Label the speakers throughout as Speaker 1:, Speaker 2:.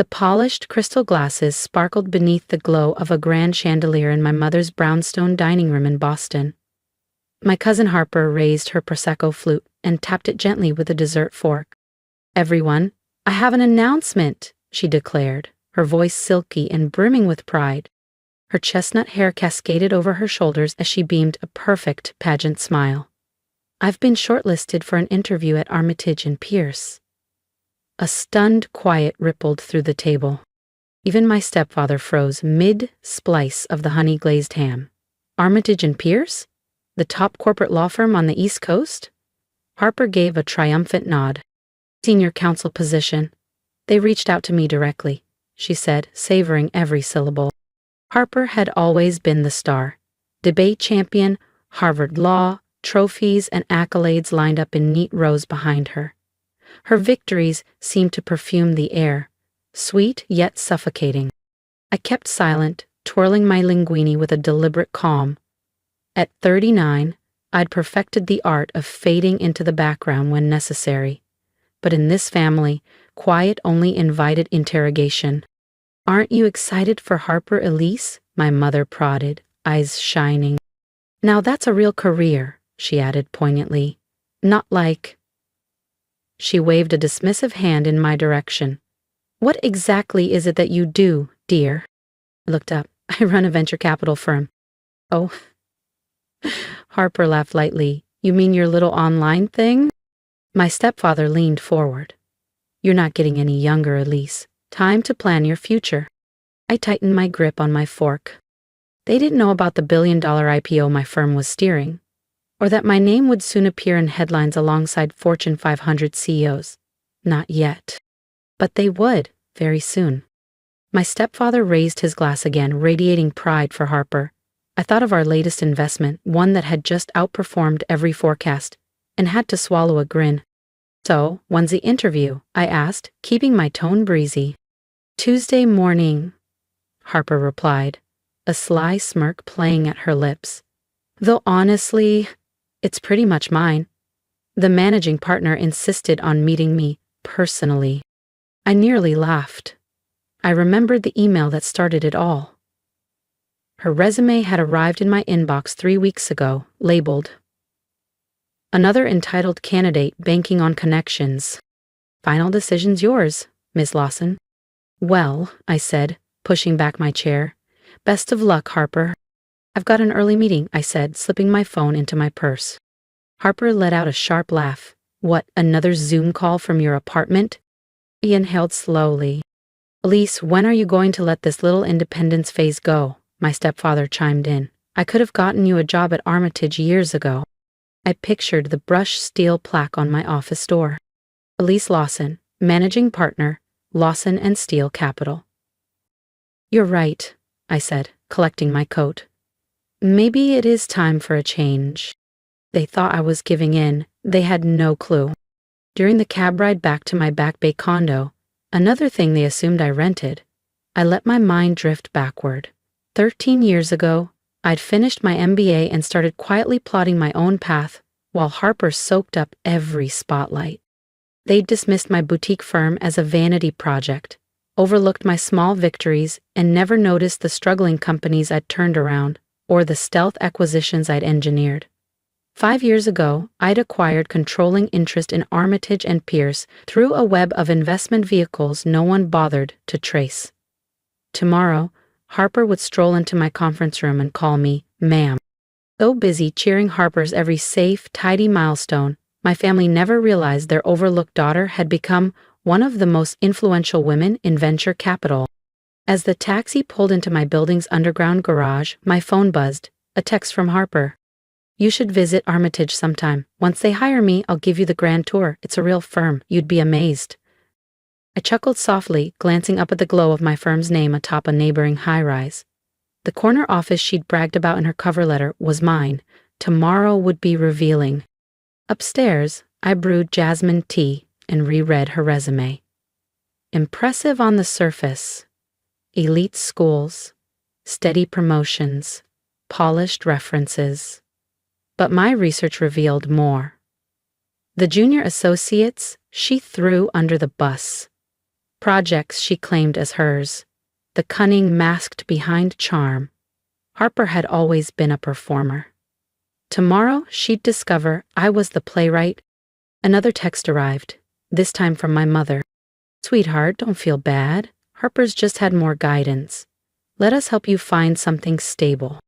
Speaker 1: The polished crystal glasses sparkled beneath the glow of a grand chandelier in my mother's brownstone dining room in Boston. My cousin Harper raised her Prosecco flute and tapped it gently with a dessert fork. "Everyone, I have an announcement," she declared, her voice silky and brimming with pride. Her chestnut hair cascaded over her shoulders as she beamed a perfect pageant smile. "I've been shortlisted for an interview at Armitage and Pierce." A stunned quiet rippled through the table. Even my stepfather froze mid-splice of the honey-glazed ham. Armitage and Pierce? The top corporate law firm on the East Coast? Harper gave a triumphant nod. "Senior counsel position. They reached out to me directly," she said, savoring every syllable. Harper had always been the star. Debate champion, Harvard Law, trophies and accolades lined up in neat rows behind her. Her victories seemed to perfume the air, sweet yet suffocating. I kept silent, twirling my linguine with a deliberate calm. At 39, I'd perfected the art of fading into the background when necessary. But in this family, quiet only invited interrogation. "Aren't you excited for Harper Elise?" my mother prodded, eyes shining. "Now that's a real career," she added poignantly. "Not like—" She waved a dismissive hand in my direction. "What exactly is it that you do, dear?" I looked up. "I run a venture capital firm." "Oh." Harper laughed lightly. "You mean your little online thing?" My stepfather leaned forward. "You're not getting any younger, Elise. Time to plan your future." I tightened my grip on my fork. They didn't know about the billion-dollar IPO my firm was steering, or that my name would soon appear in headlines alongside Fortune 500 CEOs. Not yet. But they would, very soon. My stepfather raised his glass again, radiating pride for Harper. I thought of our latest investment, one that had just outperformed every forecast, and had to swallow a grin. "So, when's the interview?" I asked, keeping my tone breezy. "Tuesday morning," Harper replied, a sly smirk playing at her lips. "Though honestly, it's pretty much mine. The managing partner insisted on meeting me personally." I nearly laughed. I remembered the email that started it all. Her resume had arrived in my inbox 3 weeks ago, labeled, "Another entitled candidate banking on connections. Final decision's yours, Miss Lawson." "Well," I said, pushing back my chair. "Best of luck, Harper." "I've got an early meeting," I said, slipping my phone into my purse. Harper let out a sharp laugh. "What, another Zoom call from your apartment?" He inhaled slowly. "Elise, when are you going to let this little independence phase go?" My stepfather chimed in. "I could have gotten you a job at Armitage years ago." I pictured the brushed steel plaque on my office door. "Elise Lawson, Managing Partner, Lawson and Steele Capital." "You're right," I said, collecting my coat. "Maybe it is time for a change." They thought I was giving in. They had no clue. During the cab ride back to my Back Bay condo, another thing they assumed I rented, I let my mind drift backward. 13 years ago, I'd finished my MBA and started quietly plotting my own path while Harper soaked up every spotlight. They'd dismissed my boutique firm as a vanity project, overlooked my small victories, and never noticed the struggling companies I'd turned around or the stealth acquisitions I'd engineered. 5 years ago, I'd acquired controlling interest in Armitage and Pierce through a web of investment vehicles no one bothered to trace. Tomorrow, Harper would stroll into my conference room and call me ma'am. So busy cheering Harper's every safe, tidy milestone, my family never realized their overlooked daughter had become one of the most influential women in venture capital. As the taxi pulled into my building's underground garage, my phone buzzed, a text from Harper. "You should visit Armitage sometime. Once they hire me, I'll give you the grand tour. It's a real firm. You'd be amazed." I chuckled softly, glancing up at the glow of my firm's name atop a neighboring high-rise. The corner office she'd bragged about in her cover letter was mine. Tomorrow would be revealing. Upstairs, I brewed jasmine tea and reread her resume. Impressive on the surface. Elite schools, steady promotions, polished references. But my research revealed more. The junior associates she threw under the bus. projects she claimed as hers. The cunning masked behind charm. Harper had always been a performer. Tomorrow she'd discover I was the playwright. Another text arrived, this time from my mother. "Sweetheart, don't feel bad. Harper's just had more guidance. Let us help you find something stable."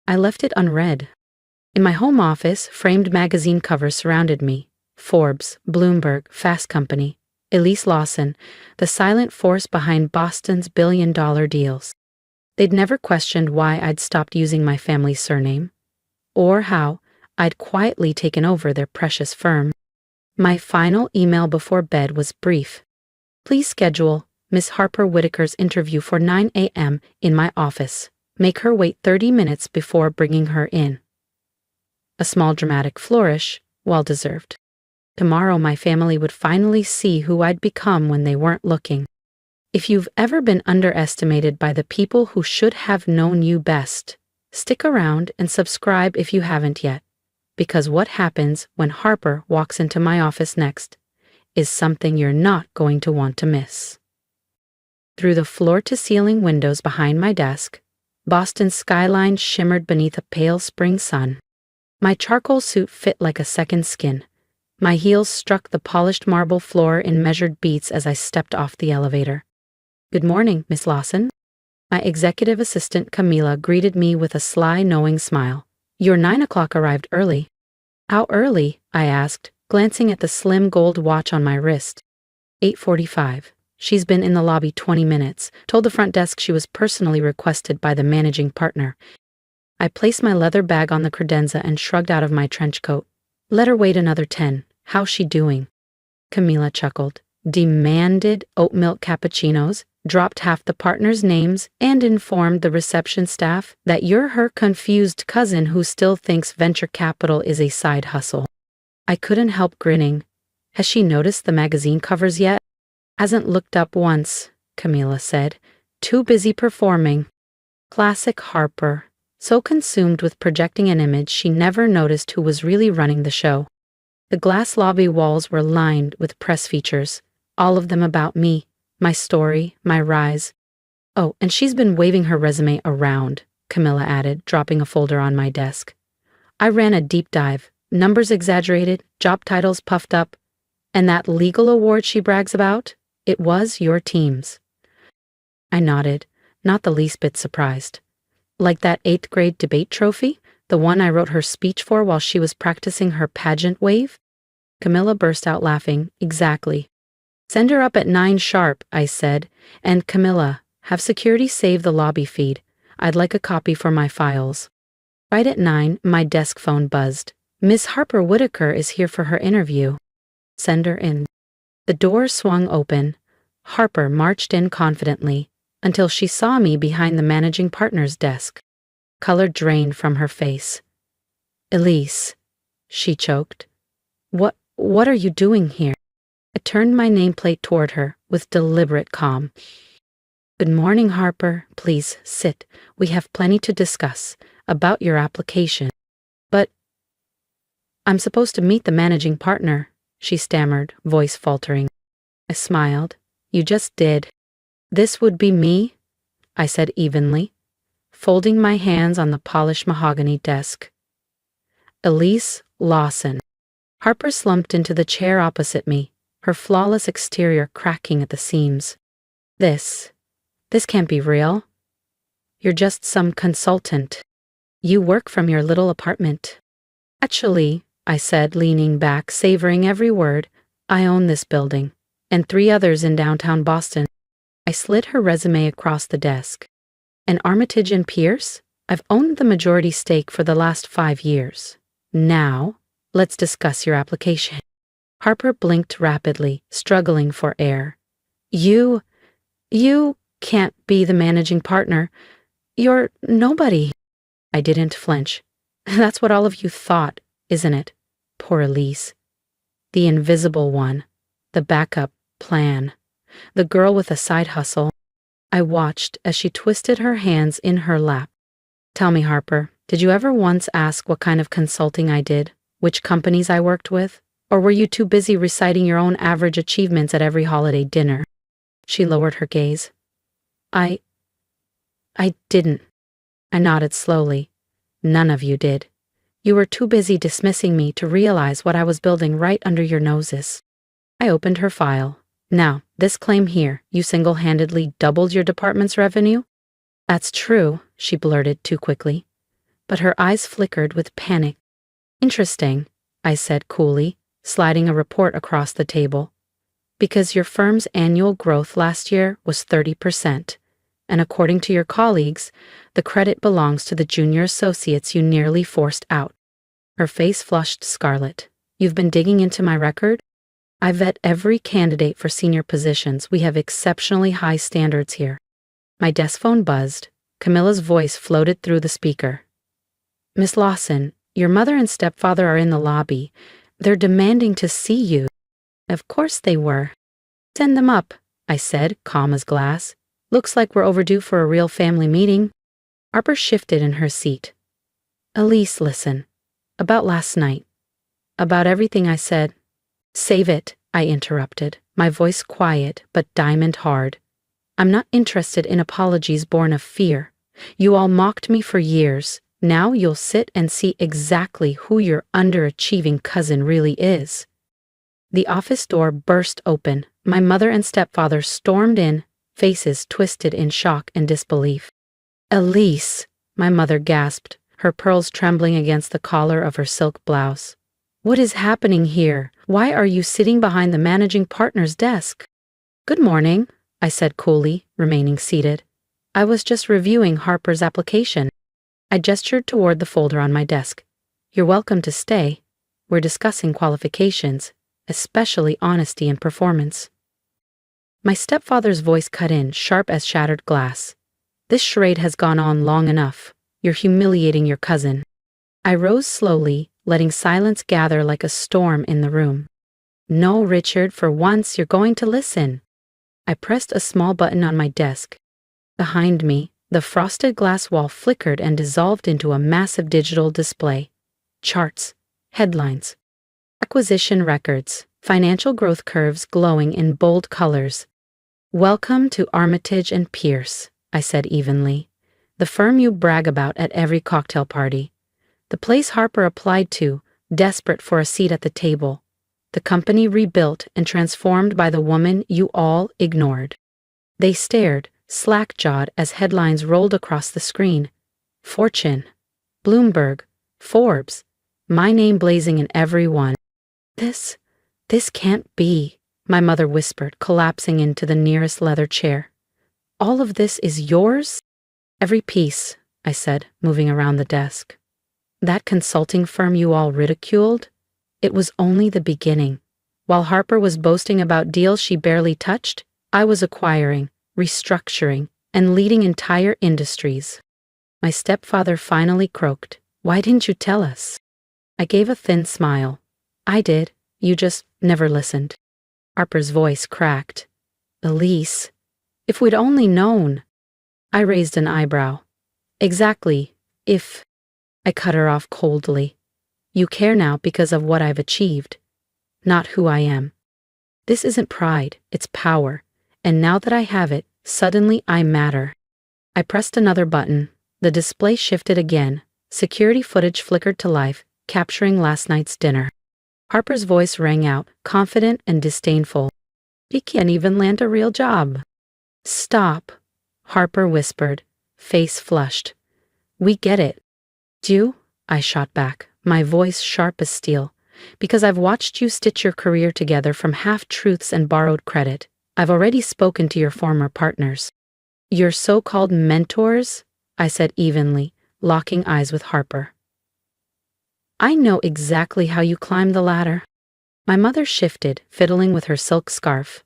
Speaker 1: I left it unread. In my home office, framed magazine covers surrounded me. Forbes, Bloomberg, Fast Company, Elise Lawson, the silent force behind Boston's billion-dollar deals. They'd never questioned why I'd stopped using my family's surname, or how I'd quietly taken over their precious firm. My final email before bed was brief. "Please schedule Miss Harper Whitaker's interview for 9 a.m. in my office. Make her wait 30 minutes before bringing her in." A small dramatic flourish, well-deserved. Tomorrow my family would finally see who I'd become when they weren't looking. If you've ever been underestimated by the people who should have known you best, stick around and subscribe if you haven't yet, because what happens when Harper walks into my office next is something you're not going to want to miss. Through the floor-to-ceiling windows behind my desk, Boston's skyline shimmered beneath a pale spring sun. My charcoal suit fit like a second skin. My heels struck the polished marble floor in measured beats as I stepped off the elevator. "Good morning, Miss Lawson." My executive assistant Camila greeted me with a sly, knowing smile. "Your 9 o'clock arrived early." "How early?" I asked, glancing at the slim gold watch on my wrist. 8:45. "She's been in the lobby 20 minutes. Told the front desk she was personally requested by the managing partner." I placed my leather bag on the credenza and shrugged out of my trench coat. "Let her wait another 10. How's she doing?" Camila chuckled. "Demanded oat milk cappuccinos, dropped half the partners' names, and informed the reception staff that you're her confused cousin who still thinks venture capital is a side hustle." I couldn't help grinning. "Has she noticed the magazine covers yet?" "Hasn't looked up once," Camila said. "Too busy performing." Classic Harper. So consumed with projecting an image, she never noticed who was really running the show. The glass lobby walls were lined with press features, all of them about me, my story, my rise. "Oh, and she's been waving her resume around," Camilla added, dropping a folder on my desk. I ran a deep dive, numbers exaggerated, job titles puffed up. "And that legal award she brags about? It was your team's." I nodded, not the least bit surprised. "Like that 8th grade debate trophy? The one I wrote her speech for while she was practicing her pageant wave?" Camilla burst out laughing. "Exactly." "Send her up at 9 sharp, I said. And Camilla, have security save the lobby feed. I'd like a copy for my files." Right at 9, my desk phone buzzed. "Miss Harper Whitaker is here for her interview." "Send her in." The door swung open. Harper marched in confidently, until she saw me behind the managing partner's desk. Color drained from her face. "Elise," she choked. What are you doing here?" I turned my nameplate toward her with deliberate calm. "Good morning, Harper. Please sit. We have plenty to discuss about your application." "But I'm supposed to meet the managing partner," she stammered, voice faltering. I smiled. "You just did." "This would be me," I said evenly, folding my hands on the polished mahogany desk. "Elise Lawson." Harper slumped into the chair opposite me, her flawless exterior cracking at the seams. This can't be real. You're just some consultant. You work from your little apartment." "Actually," I said, leaning back, savoring every word, "I own this building, and 3 others in downtown Boston." I slid her resume across the desk. "And Armitage and Pierce? I've owned the majority stake for the last 5 years. Now, let's discuss your application." Harper blinked rapidly, struggling for air. You can't be the managing partner. You're nobody." I didn't flinch. "That's what all of you thought, isn't it?" Poor Elise. The invisible one. The backup plan. The girl with a side hustle. I watched as she twisted her hands in her lap. "Tell me, Harper, did you ever once ask what kind of consulting I did? Which companies I worked with? Or were you too busy reciting your own average achievements at every holiday dinner?" She lowered her gaze. I didn't. I nodded slowly. None of you did. You were too busy dismissing me to realize what I was building right under your noses. I opened her file. Now, this claim here, you single-handedly doubled your department's revenue? That's true, she blurted too quickly. But her eyes flickered with panic. Interesting, I said coolly, sliding a report across the table. Because your firm's annual growth last year was 30%, and according to your colleagues, the credit belongs to the junior associates you nearly forced out. Her face flushed scarlet. You've been digging into my record? I vet every candidate for senior positions. We have exceptionally high standards here. My desk phone buzzed. Camilla's voice floated through the speaker. Miss Lawson, your mother and stepfather are in the lobby. They're demanding to see you. Of course they were. Send them up, I said, calm as glass. Looks like we're overdue for a real family meeting. Harper shifted in her seat. Elise, listen. About last night. About everything I said. Save it, I interrupted, my voice quiet but diamond hard. I'm not interested in apologies born of fear. You all mocked me for years. Now you'll sit and see exactly who your underachieving cousin really is. The office door burst open. My mother and stepfather stormed in, faces twisted in shock and disbelief. Elise, my mother gasped, her pearls trembling against the collar of her silk blouse. What is happening here? Why are you sitting behind the managing partner's desk? Good morning, I said coolly, remaining seated. I was just reviewing Harper's application. I gestured toward the folder on my desk. You're welcome to stay. We're discussing qualifications, especially honesty and performance. My stepfather's voice cut in, sharp as shattered glass. This charade has gone on long enough. You're humiliating your cousin. I rose slowly, letting silence gather like a storm in the room. No, Richard, for once you're going to listen. I pressed a small button on my desk. Behind me, the frosted glass wall flickered and dissolved into a massive digital display. Charts, headlines, acquisition records, financial growth curves glowing in bold colors. Welcome to Armitage and Pierce, I said evenly. The firm you brag about at every cocktail party. The place Harper applied to, desperate for a seat at the table. The company rebuilt and transformed by the woman you all ignored. They stared, slack-jawed, as headlines rolled across the screen. Fortune, Bloomberg, Forbes, my name blazing in every one. This can't be, my mother whispered, collapsing into the nearest leather chair. All of this is yours? Every piece, I said, moving around the desk. That consulting firm you all ridiculed? It was only the beginning. While Harper was boasting about deals she barely touched, I was acquiring, restructuring, and leading entire industries. My stepfather finally croaked. Why didn't you tell us? I gave a thin smile. I did. You just never listened. Harper's voice cracked. Elise, if we'd only known. I raised an eyebrow. Exactly, if. I cut her off coldly. You care now because of what I've achieved, not who I am. This isn't pride, it's power, and now that I have it, suddenly I matter. I pressed another button. The display shifted again. Security footage flickered to life, capturing last night's dinner. Harper's voice rang out, confident and disdainful. He can't even land a real job. Stop, Harper whispered, face flushed. We get it. Do? I shot back, my voice sharp as steel. Because I've watched you stitch your career together from half-truths and borrowed credit. I've already spoken to your former partners. Your so-called mentors? I said evenly, locking eyes with Harper. I know exactly how you climbed the ladder. My mother shifted, fiddling with her silk scarf.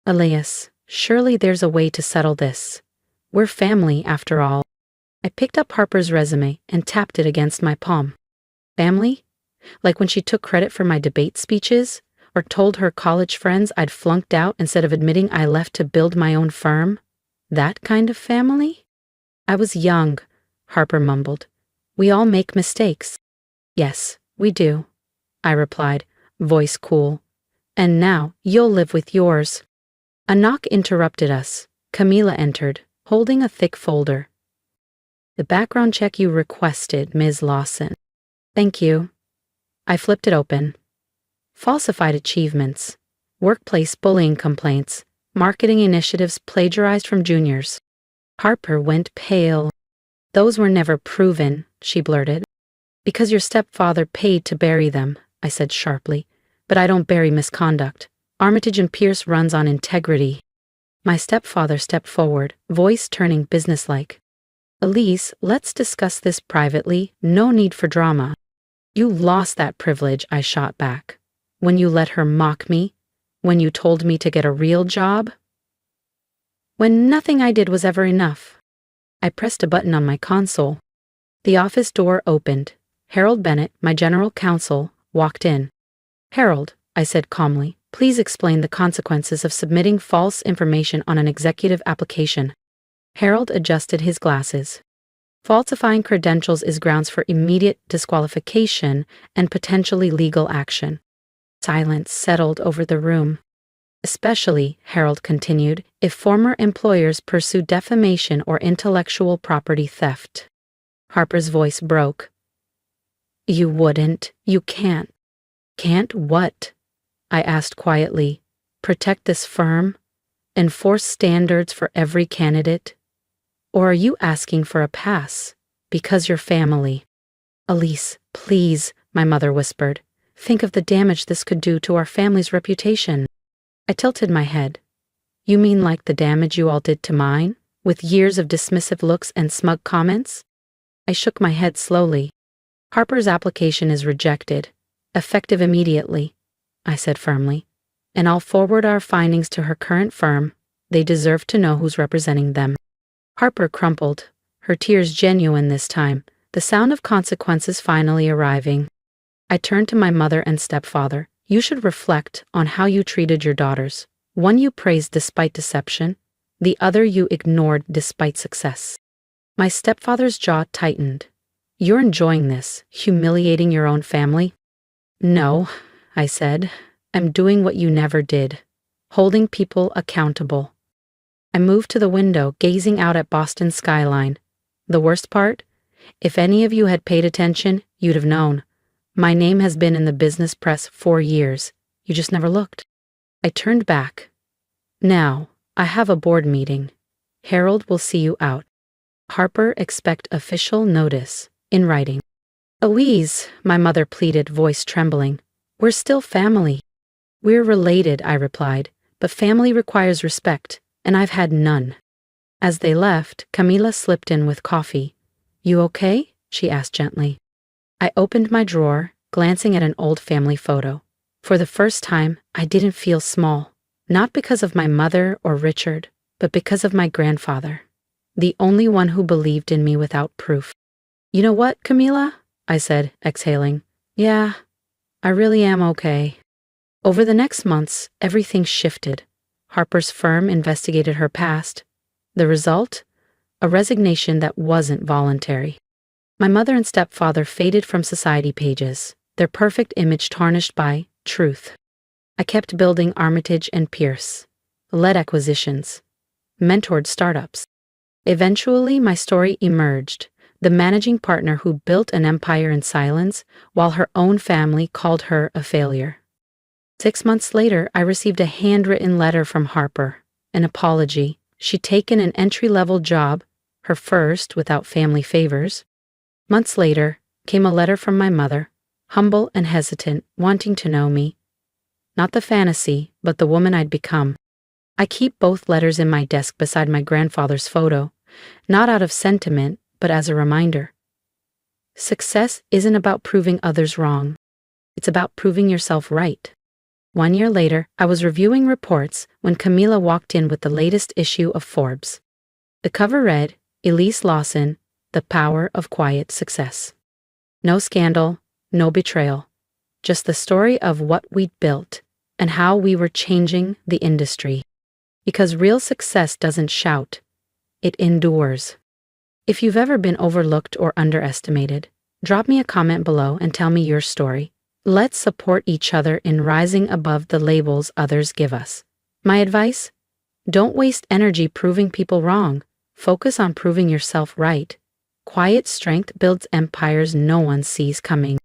Speaker 1: Elias, surely there's a way to settle this. We're family, after all. I picked up Harper's resume and tapped it against my palm. Family? Like when she took credit for my debate speeches, or told her college friends I'd flunked out instead of admitting I left to build my own firm? That kind of family? I was young, Harper mumbled. We all make mistakes. Yes, we do, I replied, voice cool. And now you'll live with yours. A knock interrupted us. Camila entered, holding a thick folder. "The background check you requested, Ms. Lawson." "Thank you." I flipped it open. Falsified achievements, workplace bullying complaints, marketing initiatives plagiarized from juniors. Harper went pale. "Those were never proven," she blurted. "Because your stepfather paid to bury them," I said sharply. "But I don't bury misconduct. Armitage and Pierce runs on integrity." My stepfather stepped forward, voice turning businesslike. "Elise, let's discuss this privately. No need for drama." "You lost that privilege," I shot back. "When you let her mock me? When you told me to get a real job? When nothing I did was ever enough." I pressed a button on my console. The office door opened. Harold Bennett, my general counsel, walked in. "Harold," I said calmly, "please explain the consequences of submitting false information on an executive application." Harold adjusted his glasses. "Falsifying credentials is grounds for immediate disqualification and potentially legal action." Silence settled over the room. "Especially," Harold continued, "if former employers pursue defamation or intellectual property theft." Harper's voice broke. "You wouldn't. You can't." "Can't what?" I asked quietly. "Protect this firm? Enforce standards for every candidate? Or are you asking for a pass? Because you're family?" "Elise, please," my mother whispered. "Think of the damage this could do to our family's reputation." I tilted my head. "You mean like the damage you all did to mine? With years of dismissive looks and smug comments?" I shook my head slowly. "Harper's application is rejected. Effective immediately," I said firmly. "And I'll forward our findings to her current firm. They deserve to know who's representing them." Harper crumpled, her tears genuine this time, the sound of consequences finally arriving. I turned to my mother and stepfather. "You should reflect on how you treated your daughters. One you praised despite deception, the other you ignored despite success." My stepfather's jaw tightened. "You're enjoying this, humiliating your own family?" "No," I said. "I'm doing what you never did, holding people accountable." I moved to the window, gazing out at Boston's skyline. The worst part? If any of you had paid attention, you'd have known. My name has been in the business press for years. You just never looked. I turned back. "Now, I have a board meeting. Harold will see you out. Harper, expect official notice, in writing." "Elise," my mother pleaded, voice trembling. "We're still family." "We're related," I replied, "but family requires respect, and I've had none." As they left, Camila slipped in with coffee. "You okay?" she asked gently. I opened my drawer, glancing at an old family photo. For the first time, I didn't feel small, not because of my mother or Richard, but because of my grandfather, the only one who believed in me without proof. "You know what, Camila?" I said, exhaling. "Yeah, I really am okay." Over the next months, everything shifted. Harper's firm investigated her past. The result? A resignation that wasn't voluntary. My mother and stepfather faded from society pages, their perfect image tarnished by truth. I kept building Armitage and Pierce, led acquisitions, mentored startups. Eventually, my story emerged, the managing partner who built an empire in silence while her own family called her a failure. 6 months later, I received a handwritten letter from Harper, an apology. She'd taken an entry-level job, her first without family favors. Months later, came a letter from my mother, humble and hesitant, wanting to know me. Not the fantasy, but the woman I'd become. I keep both letters in my desk beside my grandfather's photo, not out of sentiment, but as a reminder. Success isn't about proving others wrong. It's about proving yourself right. 1 year later, I was reviewing reports when Camila walked in with the latest issue of Forbes. The cover read, "Elise Lawson, The Power of Quiet Success." No scandal, no betrayal, just the story of what we'd built and how we were changing the industry. Because real success doesn't shout, it endures. If you've ever been overlooked or underestimated, drop me a comment below and tell me your story. Let's support each other in rising above the labels others give us. My advice? Don't waste energy proving people wrong. Focus on proving yourself right. Quiet strength builds empires no one sees coming.